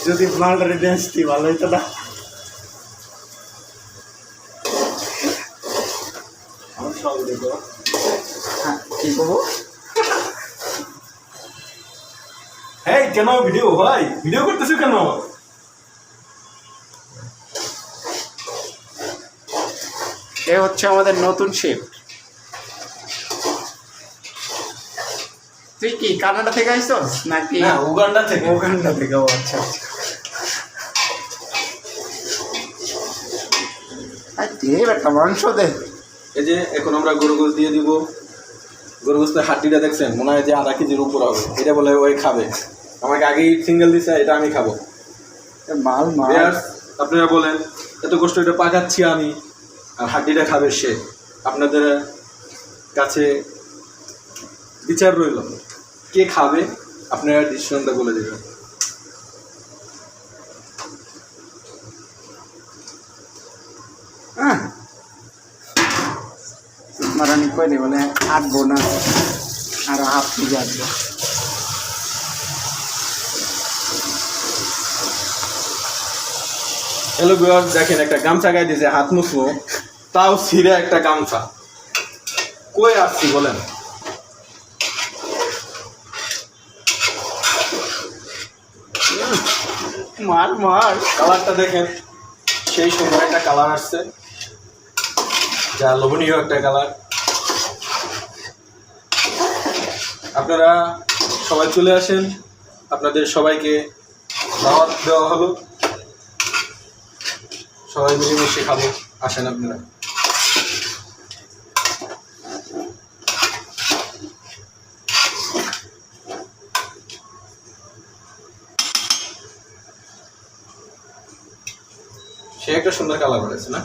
যদি মালটা রেডি আসতি ভালো হইতো না। আমার সব দেখো। হ্যাঁ কি করবো? হ্যাঁ কেন ভিডিও ভাই ভিডিও করতেছো কেন? এ হচ্ছে আমাদের নতুন শেফ। তুই কি কানাডা থেকে আইসস নাকি? না উগান্ডা থেকে। উগান্ডা থেকে। ও আচ্ছা আচ্ছা। দে একটা মাংস দে। এই যে এখন আমরা গরু গোশ দিয়ে দিব। গরু গোশের হাড্ডিটা দেখছেন মনে হয় যে আধা কেজির উপর হবে। এটা বলে ওই খাবে, আমাকে আগেই সিঙ্গেল দিছে, এটা আমি খাবো। মাল মাল আপনারা বলেন এত কষ্ট এটা পাকাচ্ছি আমি আর হাড্ডিটা খাবে সে। আপনাদের কাছে বিচার রইল, কে খাবে আপনারা ডিসিশনটা বলে দেবেন। মারানি কইলে বলে আটবো না আর হাফ কেজি আটবো। হ্যালো ভিউয়ার্স, দেখেন একটা গামছা গায়ে দিয়েছে, হাত মুছবো তাও ছিঁড়ে একটা গামছা। কই আসছি বলেন? মার মার কালারটা দেখেন, সেই সুন্দর একটা কালার আসছে, যা লোভনীয় একটা কালার। আপনারা সবাই চলে আসেন, আপনাদের সবাইকে দাওয়াত দেওয়া হলো, সবাই মিলেমিশে খাবো, আসেন আপনারা। সে একটা সুন্দর কালার করেছে না?